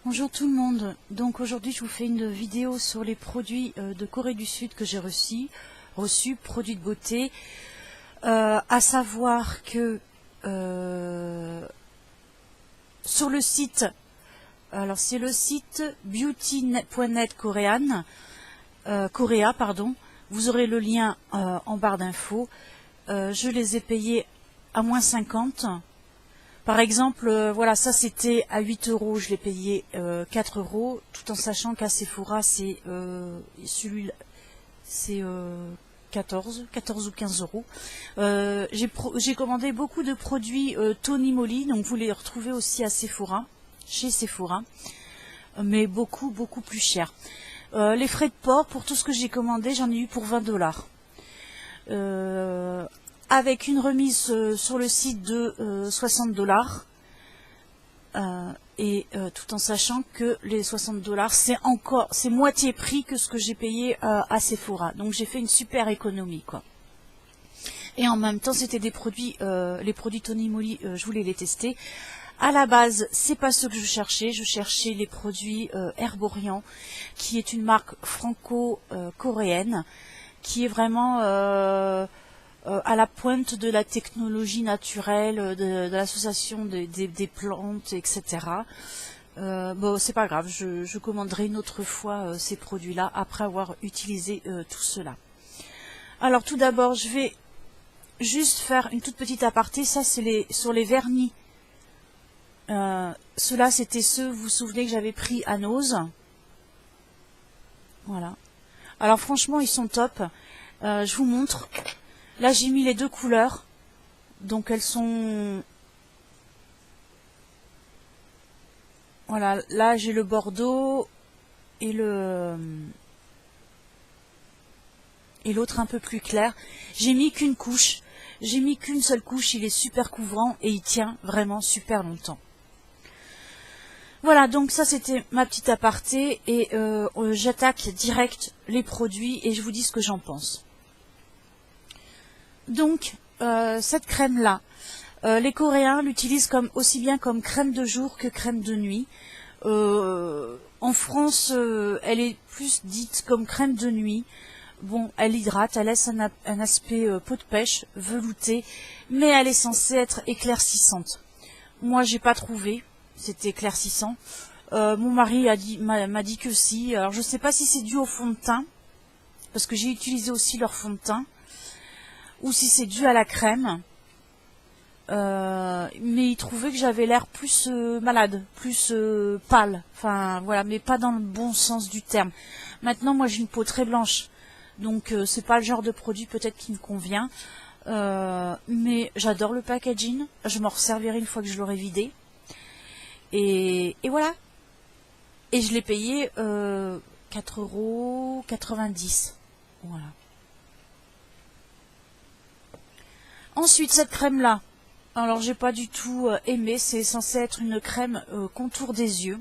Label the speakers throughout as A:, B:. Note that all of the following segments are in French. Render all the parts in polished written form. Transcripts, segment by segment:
A: Bonjour tout le monde, donc aujourd'hui je vous fais une vidéo sur les produits de Corée du Sud que j'ai reçus, produits de beauté, à savoir que sur le site, alors c'est le site beauty.net coréen, Coréa pardon, vous aurez le lien en barre d'infos. Je les ai payés à moins 50. Par exemple, voilà, ça c'était à 8 euros, je l'ai payé 4 euros, tout en sachant qu'à Sephora c'est celui-là, c'est 14 ou 15 euros. J'ai commandé beaucoup de produits Tony Moly, donc vous les retrouvez aussi à Sephora, chez Sephora, mais beaucoup plus cher. Les frais de port pour tout ce que j'ai commandé, j'en ai eu pour 20 $. Avec une remise sur le site de 60 $, tout en sachant que les 60 $, c'est moitié prix que ce que j'ai payé à Sephora. Donc j'ai fait une super économie, quoi. Et en même temps, c'était des produits, les produits Tony Moly, je voulais les tester. À la base, c'est pas ce que je cherchais les produits Herborian, qui est une marque franco-coréenne, qui est vraiment à la pointe de la technologie naturelle, de l'association des plantes, etc. Bon, c'est pas grave, je commanderai une autre fois ces produits-là après avoir utilisé tout cela. Alors tout d'abord, je vais juste faire une toute petite aparté. Ça, c'est sur les vernis. Ceux-là, c'était ceux, vous vous souvenez, que j'avais pris à Nose. Voilà. Alors franchement, ils sont top. Je vous montre. Là, j'ai mis les deux couleurs. Donc, elles sont... Voilà, là, j'ai le bordeaux et l'autre un peu plus clair. J'ai mis qu'une couche. J'ai mis qu'une seule couche. Il est super couvrant et il tient vraiment super longtemps. Voilà, donc ça, c'était ma petite aparté. Et j'attaque direct les produits et je vous dis ce que j'en pense. Donc, cette crème-là, les Coréens l'utilisent aussi bien comme crème de jour que crème de nuit. En France, elle est plus dite comme crème de nuit. Bon, elle hydrate, elle laisse un aspect peau de pêche, velouté, mais elle est censée être éclaircissante. Moi, j'ai pas trouvé, c'était éclaircissant. Mon mari m'a dit que si. Alors, je sais pas si c'est dû au fond de teint, parce que j'ai utilisé aussi leur fond de teint, ou si c'est dû à la crème. Mais il trouvait que j'avais l'air plus malade, plus pâle, enfin voilà, mais pas dans le bon sens du terme. Maintenant, moi j'ai une peau très blanche, donc c'est pas le genre de produit peut-être qui me convient, mais j'adore le packaging, je m'en resservirai une fois que je l'aurai vidé, et voilà. Et je l'ai payé 4,90 €, voilà. Ensuite, cette crème là, alors j'ai pas du tout aimé, c'est censé être une crème contour des yeux.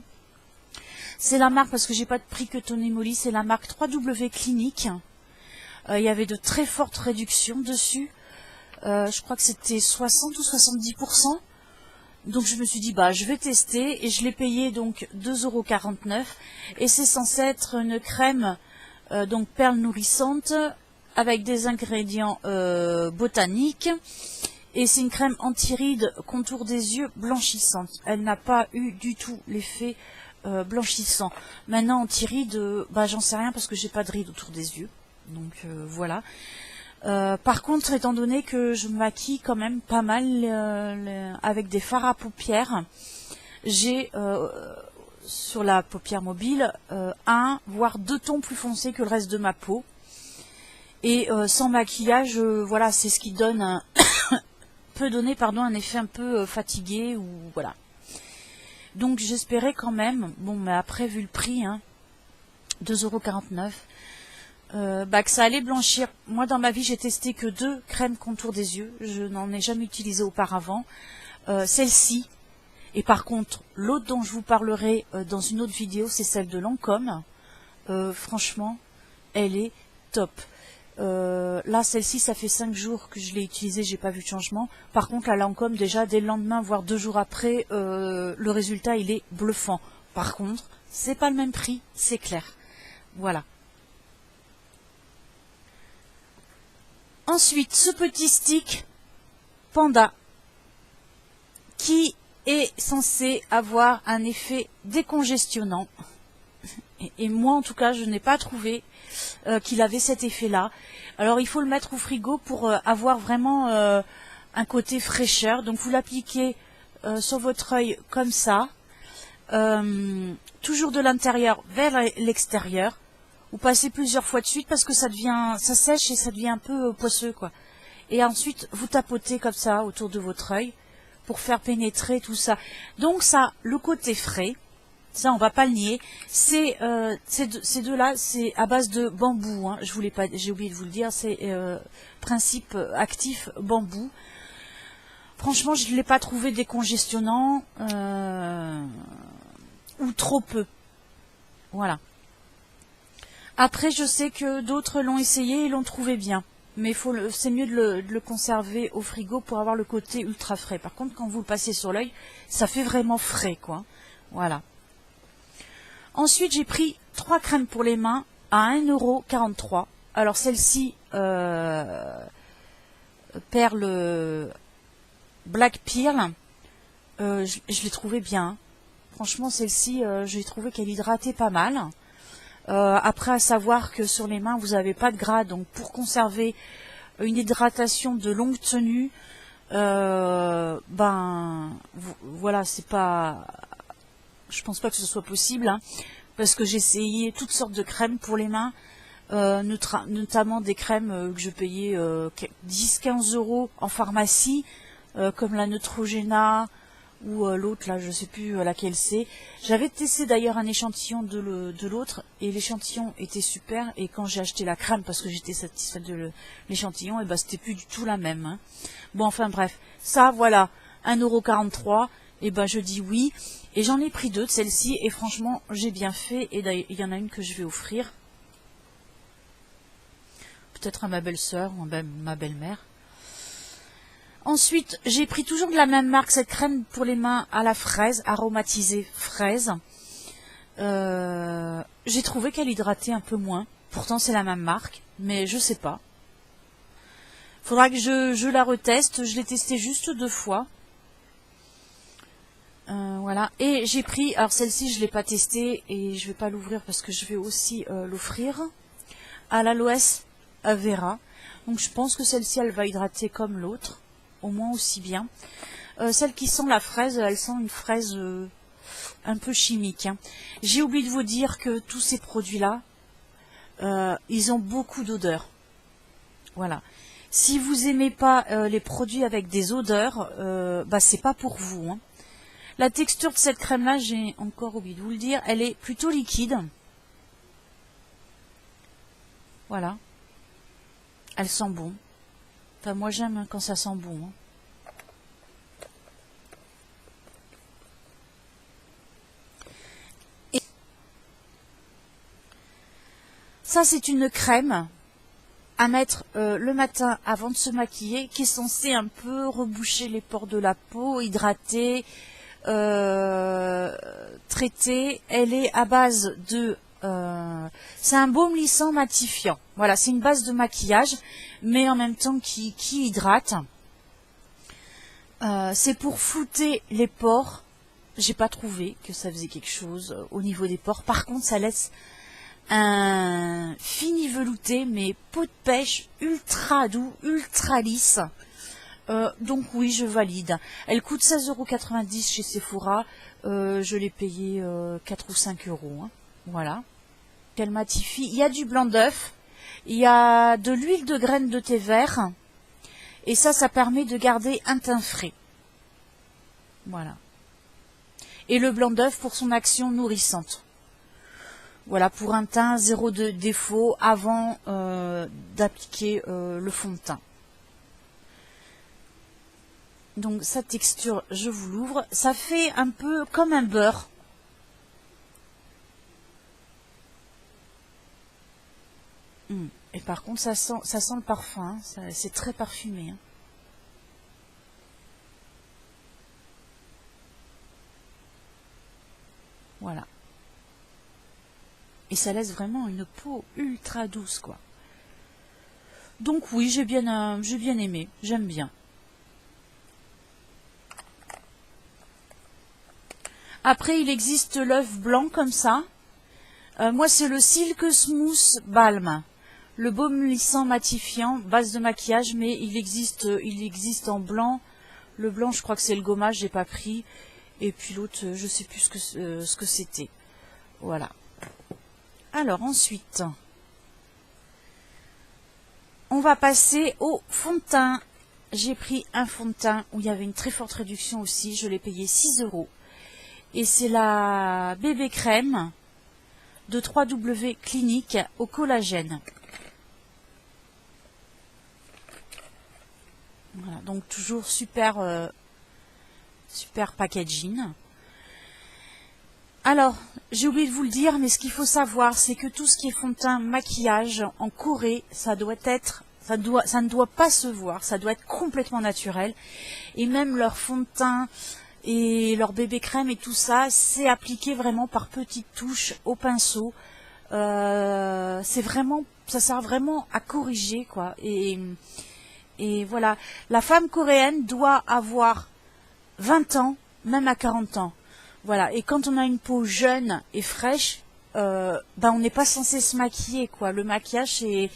A: C'est la marque, parce que j'ai pas de prix que Tony Moly, c'est la marque 3W Clinique. Il y avait de très fortes réductions dessus. Je crois que c'était 60 ou 70%. Donc je me suis dit, bah je vais tester, et je l'ai payé donc 2,49 €. Et c'est censé être une crème donc perle nourrissante avec des ingrédients botaniques. Et c'est une crème anti-rides contour des yeux blanchissante. Elle n'a pas eu du tout l'effet blanchissant. Maintenant, anti-rides, bah, j'en sais rien parce que j'ai pas de rides autour des yeux. Donc voilà. Par contre, étant donné que je me maquille quand même pas mal avec des fards à paupières, j'ai sur la paupière mobile un voire 2 tons plus foncés que le reste de ma peau. Et sans maquillage, voilà, c'est ce qui donne peut donner un effet un peu fatigué, ou voilà. Donc j'espérais quand même, bon, mais après vu le prix, 2,49 €, bah, que ça allait blanchir. Moi dans ma vie j'ai testé que 2 crèmes contour des yeux, je n'en ai jamais utilisé auparavant. Celle-ci, et par contre l'autre dont je vous parlerai dans une autre vidéo, c'est celle de Lancôme. Franchement, elle est top. Là, celle-ci, ça fait 5 jours que je l'ai utilisée, j'ai pas vu de changement. Par contre, la Lancôme, déjà, dès le lendemain, voire 2 jours après, le résultat, il est bluffant. Par contre, c'est pas le même prix, c'est clair. Voilà. Ensuite, ce petit stick Panda qui est censé avoir un effet décongestionnant. Et moi, en tout cas, je n'ai pas trouvé qu'il avait cet effet-là. Alors, il faut le mettre au frigo pour avoir vraiment un côté fraîcheur. Donc, vous l'appliquez sur votre œil comme ça. Toujours de l'intérieur vers l'extérieur. Vous passez plusieurs fois de suite parce que ça sèche et ça devient un peu poisseux, quoi. Et ensuite, vous tapotez comme ça autour de votre œil pour faire pénétrer tout ça. Donc ça, le côté frais, ça on va pas le nier. Ces deux-là, c'est à base de bambou. Hein. J'ai oublié de vous le dire, c'est principe actif bambou. Franchement, je ne l'ai pas trouvé décongestionnant ou trop peu. Voilà. Après, je sais que d'autres l'ont essayé et l'ont trouvé bien. Mais c'est mieux de le conserver au frigo pour avoir le côté ultra frais. Par contre, quand vous le passez sur l'œil, ça fait vraiment frais, quoi. Voilà. Ensuite, j'ai pris 3 crèmes pour les mains à 1,43 €. Alors, celle-ci, Perle Black Pearl, je l'ai trouvée bien. Franchement, celle-ci, j'ai trouvé qu'elle hydratait pas mal. Après, à savoir que sur les mains, vous n'avez pas de gras, donc pour conserver une hydratation de longue tenue, voilà, c'est pas, je pense pas que ce soit possible, hein, parce que j'ai essayé toutes sortes de crèmes pour les mains, notamment des crèmes que je payais 10-15 € en pharmacie, comme la Neutrogena, ou l'autre là, je sais plus laquelle c'est. J'avais testé d'ailleurs un échantillon de l'autre et l'échantillon était super, et quand j'ai acheté la crème parce que j'étais satisfaite de l'échantillon, et ben c'était plus du tout la même. Hein. Bon, enfin bref, ça voilà, 1,43 €, et ben je dis oui, et j'en ai pris 2 de celle-ci et franchement j'ai bien fait, et il y en a une que je vais offrir peut-être à ma belle-sœur ou à ma belle-mère. Ensuite, j'ai pris toujours de la même marque, cette crème pour les mains à la fraise, aromatisée fraise. J'ai trouvé qu'elle hydratait un peu moins. Pourtant, c'est la même marque, mais je sais pas. Faudra que je la reteste. Je l'ai testée juste 2 fois. Voilà. Et j'ai pris, alors celle-ci, je l'ai pas testée et je vais pas l'ouvrir parce que je vais aussi l'offrir. À l'aloès vera. Donc, je pense que celle-ci, elle va hydrater comme l'autre. Au moins aussi bien. Celle qui sent la fraise, elle sent une fraise un peu chimique. Hein. J'ai oublié de vous dire que tous ces produits-là, ils ont beaucoup d'odeurs. Voilà. Si vous aimez pas les produits avec des odeurs, c'est pas pour vous. Hein. La texture de cette crème-là, j'ai encore oublié de vous le dire, elle est plutôt liquide. Voilà. Elle sent bon. Enfin, moi j'aime quand ça sent bon. Hein. Et ça, c'est une crème à mettre le matin avant de se maquiller, qui est censée un peu reboucher les pores de la peau, hydrater, traiter. Elle est à base de... c'est un baume lissant matifiant. Voilà, c'est une base de maquillage, mais en même temps qui hydrate. C'est pour flouter les pores. J'ai pas trouvé que ça faisait quelque chose au niveau des pores. Par contre, ça laisse un fini velouté, mais peau de pêche ultra doux, ultra lisse. Donc oui, je valide. Elle coûte 16,90 € chez Sephora. Je l'ai payé 4 ou 5 €. Hein. Voilà. Elle matifie. Il y a du blanc d'œuf. Il y a de l'huile de graines de thé vert. Et ça permet de garder un teint frais. Voilà. Et le blanc d'œuf pour son action nourrissante. Voilà, pour un teint zéro de défaut avant d'appliquer le fond de teint. Donc sa texture, je vous l'ouvre. Ça fait un peu comme un beurre. Et par contre, ça sent le parfum. Hein. C'est très parfumé. Hein. Voilà. Et ça laisse vraiment une peau ultra douce, quoi. Donc oui, j'ai bien aimé, j'aime bien. Après, il existe l'œuf blanc comme ça. Moi, c'est le Silk Smooth Balm. Le baume lissant matifiant, base de maquillage, mais il existe en blanc. Le blanc, je crois que c'est le gommage, j'ai pas pris. Et puis l'autre, je sais plus ce que c'était. Voilà. Alors ensuite, on va passer au fond de teint. J'ai pris un fond de teint où il y avait une très forte réduction aussi. Je l'ai payé 6 €. Et c'est la bébé crème de 3W Clinique au collagène. Voilà, donc toujours super packaging. Alors, j'ai oublié de vous le dire, mais ce qu'il faut savoir, c'est que tout ce qui est fond de teint, maquillage en Corée, ça ne doit pas se voir, ça doit être complètement naturel. Et même leur fond de teint et leur bébé crème et tout ça, c'est appliqué vraiment par petites touches au pinceau. C'est vraiment, ça sert vraiment à corriger, quoi. Et voilà, la femme coréenne doit avoir 20 ans, même à 40 ans. Voilà, et quand on a une peau jeune et fraîche, on n'est pas censé se maquiller, quoi. Le maquillage, c'est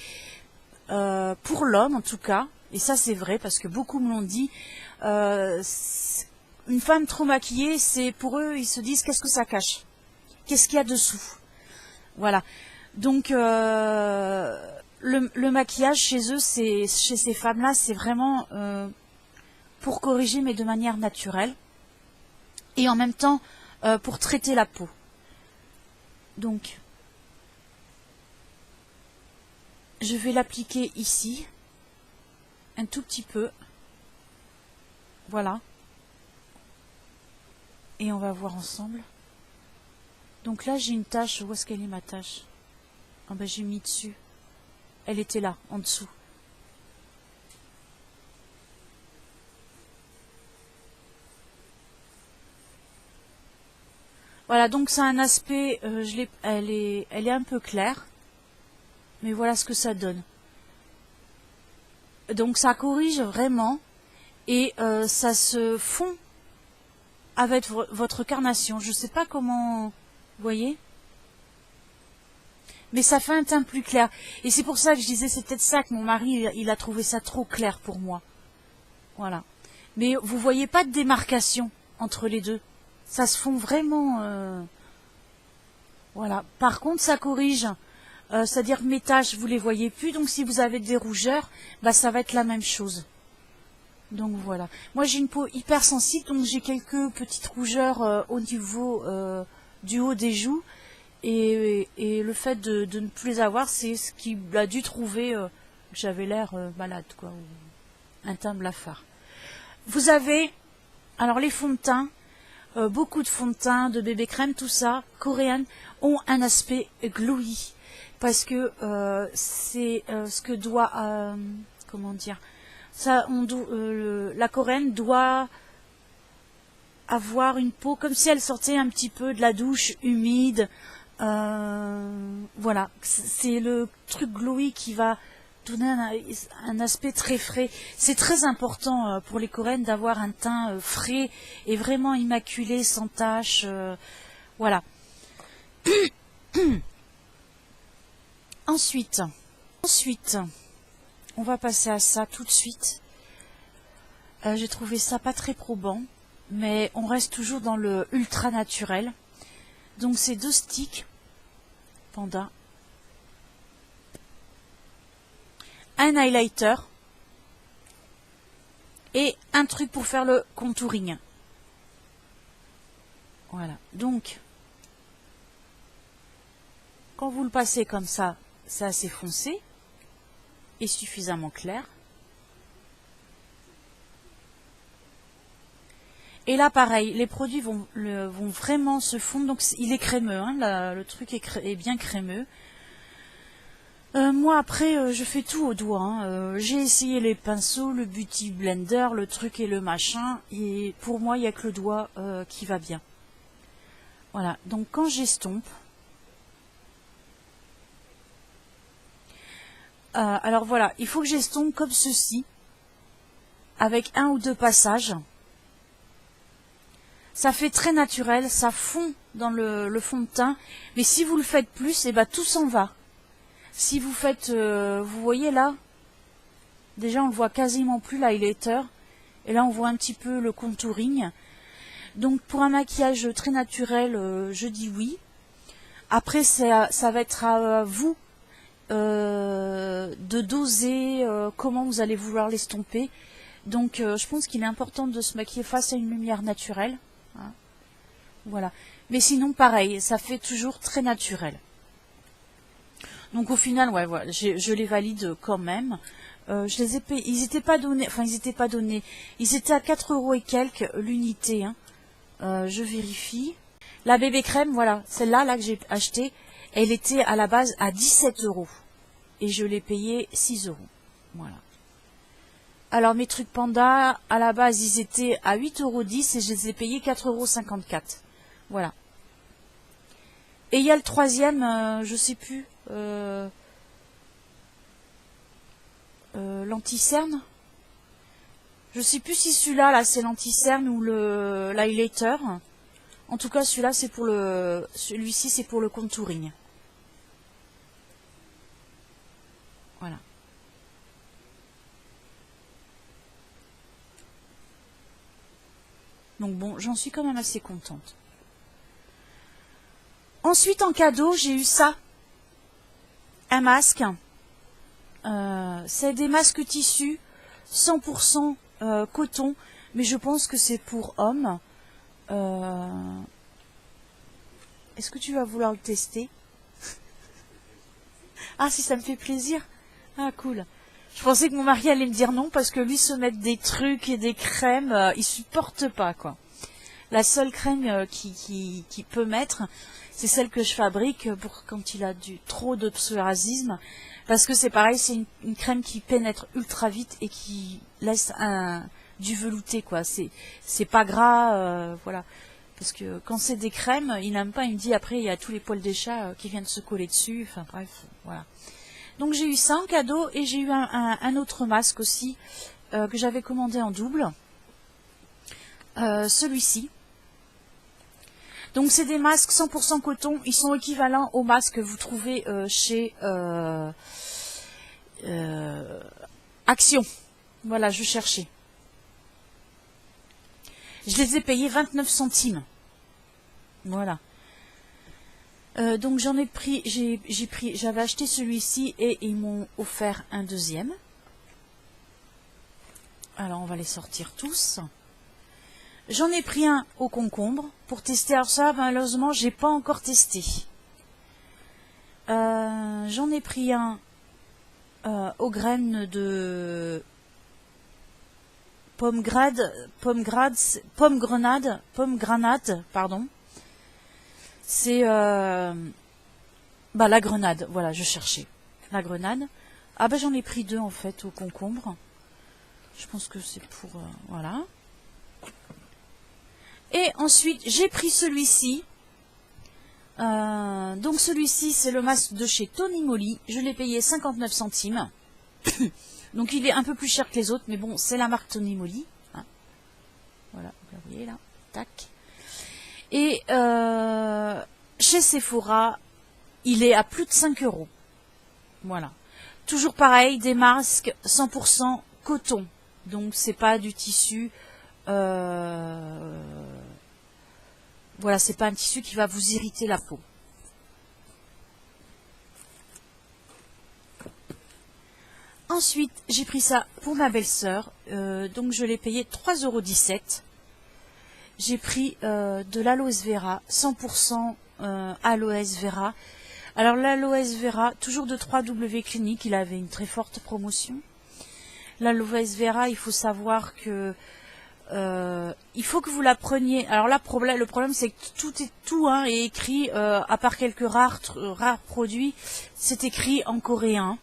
A: pour l'homme en tout cas, et ça c'est vrai parce que beaucoup me l'ont dit, une femme trop maquillée, c'est pour eux, ils se disent qu'est-ce que ça cache, qu'est-ce qu'il y a dessous. Voilà, donc le maquillage chez eux, chez ces femmes-là, c'est vraiment pour corriger, mais de manière naturelle. Et en même temps, pour traiter la peau. Donc, je vais l'appliquer ici, un tout petit peu. Voilà. Et on va voir ensemble. Donc là, j'ai une tache. Où est-ce qu'elle est, ma tache? Ah ben, j'ai mis dessus. Elle était là, en dessous. Voilà, donc ça a un aspect, elle est un peu claire, mais voilà ce que ça donne. Donc ça corrige vraiment et ça se fond avec votre carnation. Je ne sais pas comment, vous voyez, mais ça fait un teint plus clair. Et c'est pour ça que je disais, c'est peut-être ça que mon mari, il a trouvé ça trop clair pour moi. Voilà. Mais vous voyez pas de démarcation entre les deux. Ça se fond vraiment... Voilà. Par contre, ça corrige. C'est-à-dire que mes taches, vous les voyez plus. Donc, si vous avez des rougeurs, ça va être la même chose. Donc, voilà. Moi, j'ai une peau hyper sensible. Donc, j'ai quelques petites rougeurs au niveau du haut des joues. Et le fait de ne plus les avoir, c'est ce qu'il a dû trouver que j'avais l'air malade, quoi. Ou un teint blafard. Vous avez... Alors, les fonds de teint... beaucoup de fonds de teint, de bébé crème, tout ça, coréennes, ont un aspect glowy. Parce que c'est ce que doit... comment dire ça, la coréenne doit avoir une peau comme si elle sortait un petit peu de la douche humide. Voilà, c'est le truc glowy qui va donner un aspect très frais. C'est très important pour les coréennes d'avoir un teint frais et vraiment immaculé, sans tache. Voilà. Ensuite, on va passer à ça tout de suite. J'ai trouvé ça pas très probant, mais on reste toujours dans le ultra naturel. Donc c'est 2 sticks Panda, un highlighter et un truc pour faire le contouring. Voilà, donc quand vous le passez comme ça, c'est assez foncé et suffisamment clair. Et là pareil, les produits vont vraiment se fondre, donc il est crémeux, hein, le truc est bien crémeux. Moi après je fais tout au doigt, hein. J'ai essayé les pinceaux, le beauty blender, le truc et le machin, et pour moi il n'y a que le doigt qui va bien. Voilà, donc quand j'estompe, alors voilà, il faut que j'estompe comme ceci, avec un ou deux passages. Ça fait très naturel, ça fond dans le fond de teint, mais si vous le faites plus, et ben tout s'en va. Si vous faites, vous voyez là, déjà on le voit quasiment plus l'highlighter, et là on voit un petit peu le contouring. Donc pour un maquillage très naturel, je dis oui. Après ça va être à vous de doser comment vous allez vouloir l'estomper. Donc je pense qu'il est important de se maquiller face à une lumière naturelle. Hein. Voilà. Mais sinon pareil, ça fait toujours très naturel. Donc au final, ouais, voilà, je les valide quand même. Je les ai payés, ils n'étaient pas donnés, enfin ils n'étaient pas donnés, ils étaient à 4 € et quelques l'unité. Hein. Je vérifie. La bébé crème, voilà, celle-là là, que j'ai achetée, elle était à la base à 17 € et je l'ai payée 6 €. Voilà. Alors mes trucs panda, à la base ils étaient à 8,10 € et je les ai payés 4,54 €. Voilà. Et il y a le troisième, je sais plus, l'anti-cerne. Je sais plus si celui-là, là, c'est l'anti-cerne ou l'highlighter. En tout cas, celui-là, c'est pour celui-ci, c'est pour le contouring. Voilà. Donc bon, j'en suis quand même assez contente. Ensuite, en cadeau, j'ai eu ça. Un masque. C'est des masques tissus, 100% coton, mais je pense que c'est pour hommes. Est-ce que tu vas vouloir le tester? Ah, si ça me fait plaisir. Ah, cool. Je pensais que mon mari allait me dire non, parce que lui, se mettre des trucs et des crèmes, il supporte pas, quoi. La seule crème qu'il peut mettre, c'est celle que je fabrique pour quand il a trop de psoriasis, parce que c'est pareil, c'est une crème qui pénètre ultra vite et qui laisse du velouté, quoi. C'est pas gras, voilà. Parce que quand c'est des crèmes, il n'aime pas, il me dit après il y a tous les poils des chats qui viennent se coller dessus, enfin bref, voilà. Donc j'ai eu ça en cadeau et j'ai eu un autre masque aussi que j'avais commandé en double. Celui-ci. Donc c'est des masques 100% coton, ils sont équivalents aux masques que vous trouvez chez Action. Voilà, je cherchais. Je les ai payés 29 centimes. Voilà. Donc j'en ai pris, j'avais acheté celui-ci et ils m'ont offert un deuxième. Alors on va les sortir tous. J'en ai pris un au concombre pour tester. Alors ça, malheureusement, j'ai pas encore testé. J'en ai pris un aux graines de pomme grenade, pardon. C'est la grenade, voilà, je cherchais. La grenade. Ah ben j'en ai pris deux en fait au concombre. Je pense que c'est pour... voilà. Et ensuite, j'ai pris celui-ci. Donc celui-ci, c'est le masque de chez Tony Moly. Je l'ai payé 59 centimes. Donc il est un peu plus cher que les autres, mais bon, c'est la marque Tony Moly. Hein. Voilà, vous voyez là. Tac. Et chez Sephora, il est à plus de 5 €. Voilà. Toujours pareil, des masques 100% coton. Donc c'est pas du tissu. Voilà, c'est pas un tissu qui va vous irriter la peau. Ensuite, j'ai pris ça pour ma belle-sœur. Donc je l'ai payé 3,17 €. J'ai pris de l'aloe vera, 100% aloe vera. Alors l'aloe vera, toujours de 3W Clinique, il avait une très forte promotion. L'aloe vera, il faut savoir que il faut que vous la preniez. Alors là, le problème, c'est que tout est écrit, à part quelques rares produits, c'est écrit en coréen.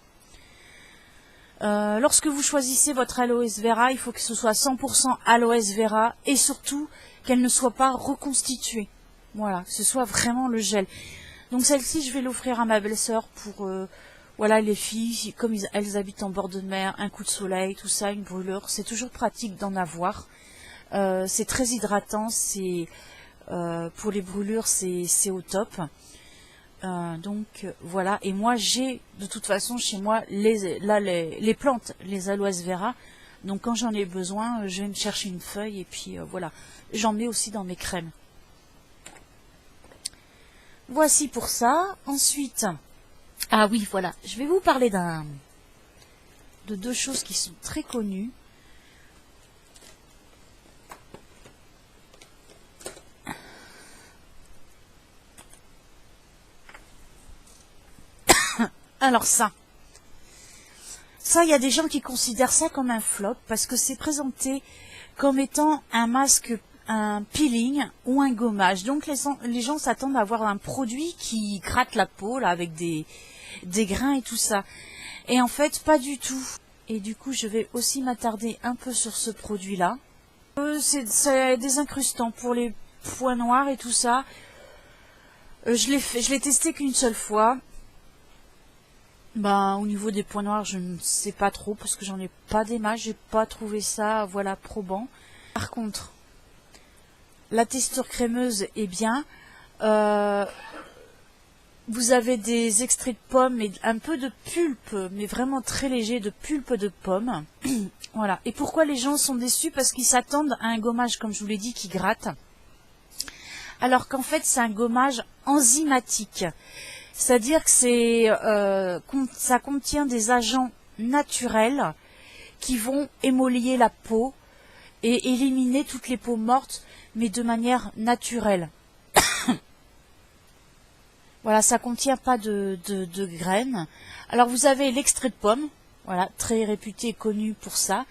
A: Lorsque vous choisissez votre aloe vera, il faut que ce soit 100% aloe vera et surtout qu'elle ne soit pas reconstituée. Voilà, que ce soit vraiment le gel. Donc celle-ci, je vais l'offrir à ma belle-sœur pour voilà, les filles, comme elles habitent en bord de mer, un coup de soleil, tout ça, une brûlure. C'est toujours pratique d'en avoir. C'est très hydratant, c'est pour les brûlures, c'est au top. Donc voilà, et moi j'ai de toute façon chez moi les plantes, les aloes vera. Donc quand j'en ai besoin, je vais me chercher une feuille et puis voilà. J'en mets aussi dans mes crèmes. Voici pour ça. Ensuite, ah oui, voilà, je vais vous parler de deux choses qui sont très connues. Alors ça, il y a des gens qui considèrent ça comme un flop parce que c'est présenté comme étant un masque, un peeling ou un gommage. Donc les gens s'attendent à avoir un produit qui gratte la peau là avec des grains et tout ça. Et en fait, pas du tout. Et du coup, je vais aussi m'attarder un peu sur ce produit-là. C'est des incrustants pour les points noirs et tout ça. Je l'ai testé qu'une seule fois. Ben, au niveau des points noirs, je ne sais pas trop parce que j'en ai pas des masses, j'ai pas trouvé ça, voilà, probant. Par contre, la texture crémeuse est bien. Vous avez des extraits de pommes et un peu de pulpe, mais vraiment très léger de pulpe de pommes. Voilà. Et pourquoi les gens sont déçus? Parce qu'ils s'attendent à un gommage, comme je vous l'ai dit, qui gratte. Alors qu'en fait, c'est un gommage enzymatique. C'est-à-dire que ça contient des agents naturels qui vont émolier la peau et éliminer toutes les peaux mortes, mais de manière naturelle. Voilà, ça contient pas de graines. Alors vous avez l'extrait de pomme, voilà, très réputé et connu pour ça.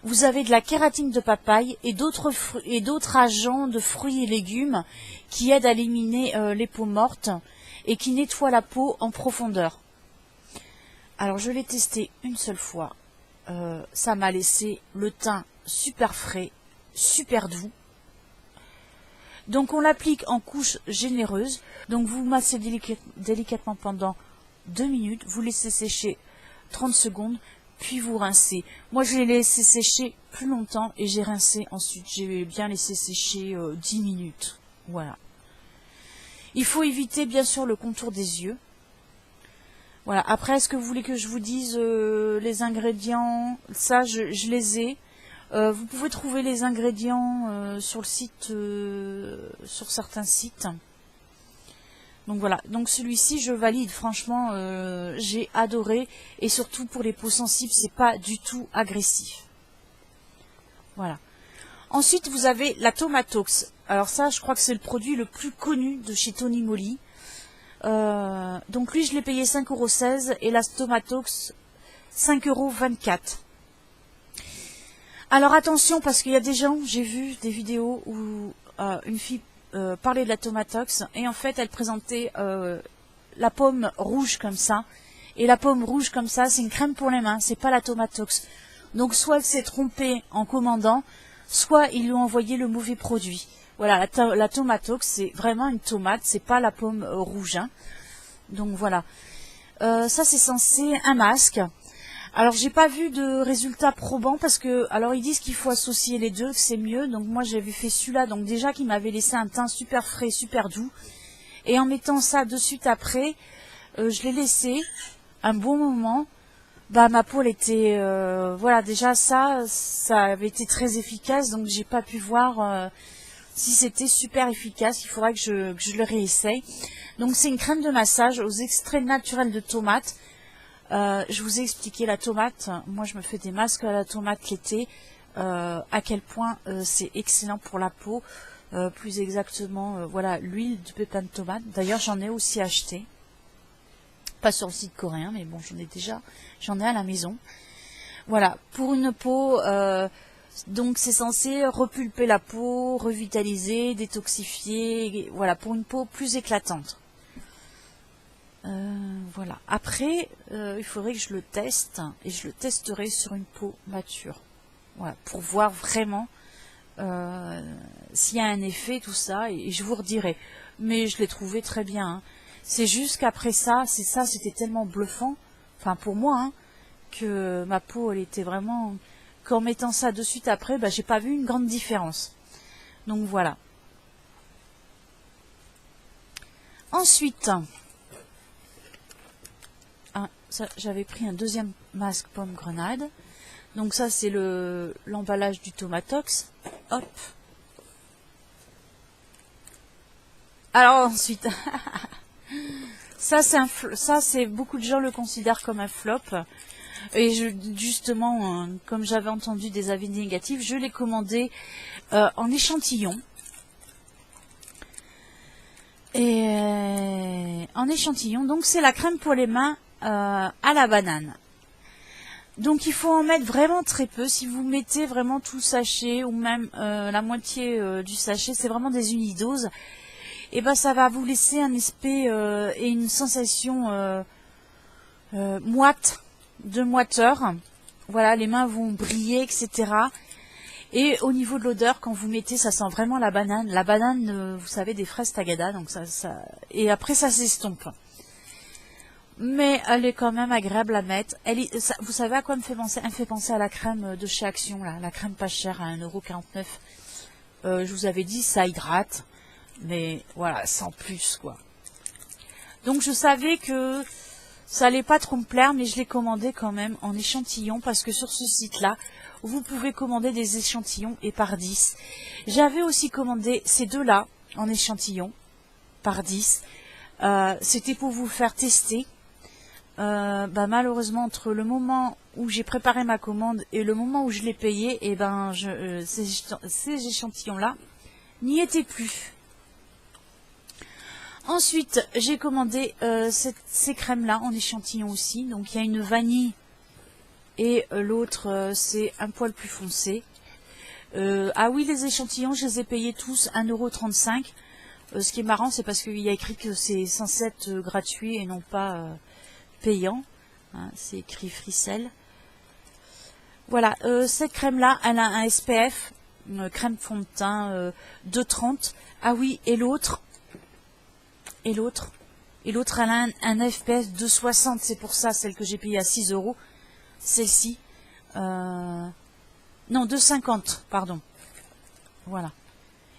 A: Vous avez de la kératine de papaye et d'autres agents de fruits et légumes qui aident à éliminer les peaux mortes et qui nettoient la peau en profondeur. Alors je l'ai testé une seule fois. Ça m'a laissé le teint super frais, super doux. Donc on l'applique en couche généreuse. Donc vous massez délicatement pendant 2 minutes. Vous laissez sécher 30 secondes. Puis vous rincez. Moi je l'ai laissé sécher plus longtemps et j'ai rincé ensuite. J'ai bien laissé sécher 10 minutes. Voilà. Il faut éviter bien sûr le contour des yeux. Voilà. Après, est-ce que vous voulez que je vous dise les ingrédients? Ça, je les ai. Vous pouvez trouver les ingrédients sur le site, sur certains sites. Donc voilà. Donc celui-ci, je valide. Franchement, j'ai adoré. Et surtout pour les peaux sensibles, c'est pas du tout agressif. Voilà. Ensuite, vous avez la Tomatox. Alors ça, je crois que c'est le produit le plus connu de chez Tony Moly. Donc lui, je l'ai payé 5,16 € et la Tomatox 5,24 €. Alors attention, parce qu'il y a des gens, j'ai vu des vidéos où une fille parlait de la Tomatox et en fait, elle présentait la pomme rouge comme ça. Et la pomme rouge comme ça, c'est une crème pour les mains, c'est pas la Tomatox. Donc soit elle s'est trompée en commandant, soit ils lui ont envoyé le mauvais produit. Voilà, la Tomatox, c'est vraiment une tomate, c'est pas la pomme rouge. Hein. Donc voilà. Ça, c'est censé un masque. Alors, j'ai pas vu de résultats probants parce que, alors ils disent qu'il faut associer les deux, que c'est mieux. Donc moi, j'avais fait celui-là, donc déjà qui m'avait laissé un teint super frais, super doux. Et en mettant ça de suite après, je l'ai laissé un bon moment. Bah ma peau elle était voilà, déjà ça avait été très efficace, donc j'ai pas pu voir si c'était super efficace. Il faudra que je le réessaye. Donc c'est une crème de massage aux extraits naturels de tomates. Je vous ai expliqué la tomate. Moi je me fais des masques à la tomate l'été. À quel point c'est excellent pour la peau. Plus exactement, voilà, l'huile de pépin de tomate. D'ailleurs j'en ai aussi acheté. Pas sur le site coréen, mais bon, j'en ai à la maison. Voilà, pour une peau, donc c'est censé repulper la peau, revitaliser, détoxifier, voilà, pour une peau plus éclatante. Voilà. Après, il faudrait que je le teste, et je le testerai sur une peau mature. Voilà, pour voir vraiment s'il y a un effet, tout ça, et je vous redirai. Mais je l'ai trouvé très bien. Hein. C'est juste qu'après ça, c'était tellement bluffant, enfin pour moi, hein, que ma peau, elle était vraiment... Qu'en mettant ça de suite après, bah, j'ai pas vu une grande différence. Donc voilà. Ensuite, j'avais pris un deuxième masque pomme grenade. Donc ça, c'est l'emballage du Tomatox. Hop. Alors ensuite, ça c'est beaucoup de gens le considèrent comme un flop. Et justement, comme j'avais entendu des avis négatifs, je l'ai commandé en échantillon. Et en échantillon, donc c'est la crème pour les mains à la banane. Donc il faut en mettre vraiment très peu. Si vous mettez vraiment tout le sachet ou même la moitié du sachet, c'est vraiment des unidoses. Et ben ça va vous laisser un aspect et une sensation moite, de moiteur. Voilà, les mains vont briller, etc. Et au niveau de l'odeur, quand vous mettez, ça sent vraiment la banane. La banane, vous savez, des fraises Tagada, donc et après ça s'estompe. Mais elle est quand même agréable à mettre. Vous savez à quoi elle me fait penser? Elle me fait penser à la crème de chez Action, là, la crème pas chère à 1,49 €. Je vous avais dit, ça hydrate, mais voilà, sans plus, quoi. Donc je savais que ça allait pas trop me plaire, mais je l'ai commandé quand même en échantillon, parce que sur ce site-là, vous pouvez commander des échantillons et par 10. J'avais aussi commandé ces deux-là en échantillon, par 10. C'était pour vous faire tester. Bah malheureusement, entre le moment où j'ai préparé ma commande et le moment où je l'ai payé, et ben ces échantillons-là n'y étaient plus. Ensuite, j'ai commandé ces crèmes-là en échantillon aussi. Donc il y a une vanille et l'autre c'est un poil plus foncé. Ah oui, les échantillons, je les ai payés tous 1,35 €. Ce qui est marrant, c'est parce qu'il y a écrit que c'est censé être gratuit et non pas payant. Hein, c'est écrit Fricelle. Voilà, cette crème-là, elle a un SPF, une crème fond de teint de 30. Ah oui, et l'autre, elle a un FPS de 60. C'est pour ça, celle que j'ai payée à 6 €. Celle-ci, non, de 50, pardon. Voilà.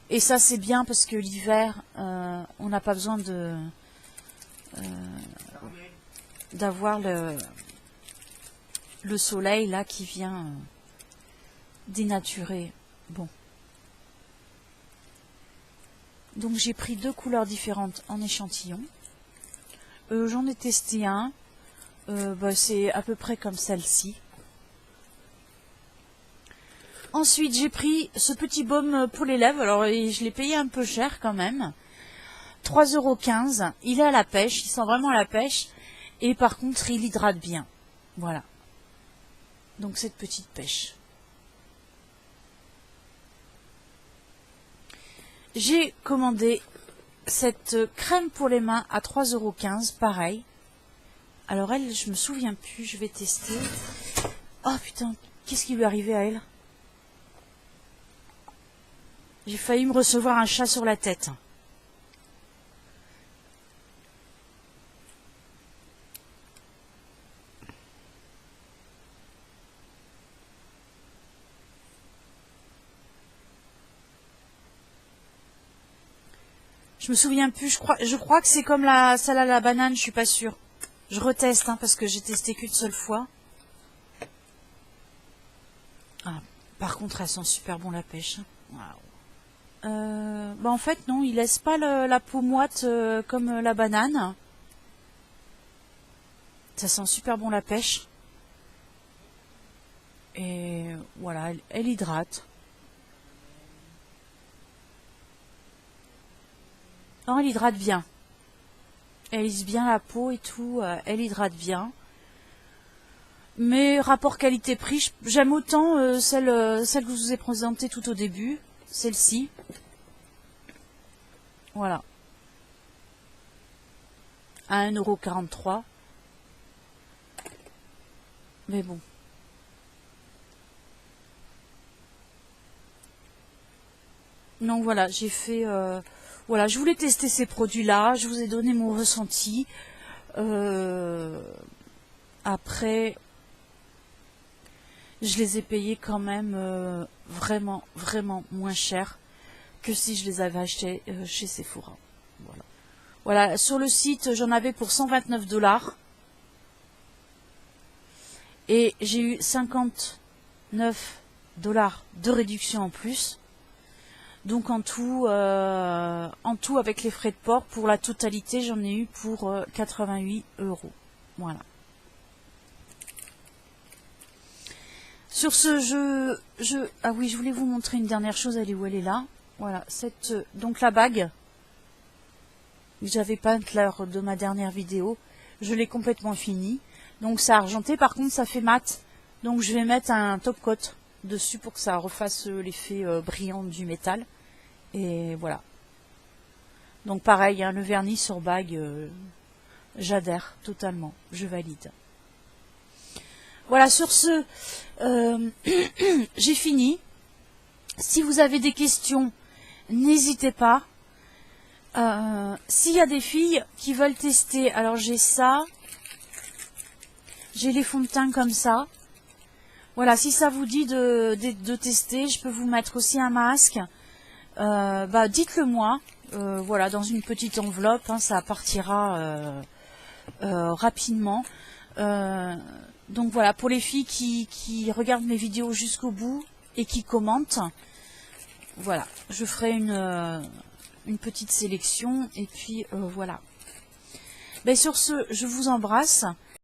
A: Et ça, c'est bien parce que l'hiver, on n'a pas besoin d'avoir le soleil là qui vient dénaturer. Bon. Donc j'ai pris deux couleurs différentes en échantillon. J'en ai testé un. Bah, c'est à peu près comme celle-ci. Ensuite j'ai pris ce petit baume pour les lèvres. Alors je l'ai payé un peu cher quand même. 3,15 €. Il est à la pêche. Il sent vraiment la pêche. Et par contre il hydrate bien. Voilà. Donc cette petite pêche. J'ai commandé cette crème pour les mains à 3,15 €, pareil. Alors elle, je me souviens plus, je vais tester. Oh putain, qu'est-ce qui lui est arrivé à elle? J'ai failli me recevoir un chat sur la tête. Je me souviens plus, je crois que c'est comme celle à la banane, je suis pas sûre. Je reteste, hein, parce que j'ai testé qu'une seule fois. Ah, par contre, elle sent super bon la pêche. Waouh. Bah en fait, non, il laisse pas la peau moite comme la banane. Ça sent super bon la pêche. Et voilà, elle hydrate. Non, elle hydrate bien. Elle lisse bien la peau et tout, elle hydrate bien. Mais rapport qualité-prix, j'aime autant celle que je vous ai présentée tout au début, celle-ci. Voilà. À 1,43 €. Mais bon. Donc voilà, j'ai fait... voilà, je voulais tester ces produits-là. Je vous ai donné mon ressenti. Après, je les ai payés quand même vraiment, vraiment moins cher que si je les avais achetés chez Sephora. Voilà. Voilà, sur le site, j'en avais pour 129 $. Et j'ai eu 59 $ de réduction en plus. Donc en tout avec les frais de port, pour la totalité, j'en ai eu pour 88 €. Voilà. Sur ce, ah oui, je voulais vous montrer une dernière chose. Elle est où? Elle est là. Voilà, donc la bague que j'avais peinte lors de ma dernière vidéo, je l'ai complètement finie. Donc c'est argenté, par contre ça fait mat. Donc je vais mettre un top coat dessus pour que ça refasse l'effet brillant du métal. Et voilà. Donc pareil, hein, le vernis sur bague, j'adhère totalement, je valide. Voilà, sur ce, j'ai fini. Si vous avez des questions, n'hésitez pas. S'il y a des filles qui veulent tester, alors j'ai ça. J'ai les fonds de teint comme ça. Voilà, si ça vous dit de tester, je peux vous mettre aussi un masque. Dites-le moi. Voilà, dans une petite enveloppe, hein, ça partira rapidement. Donc voilà, pour les filles qui regardent mes vidéos jusqu'au bout et qui commentent, voilà, je ferai une petite sélection et puis voilà. Ben sur ce, je vous embrasse.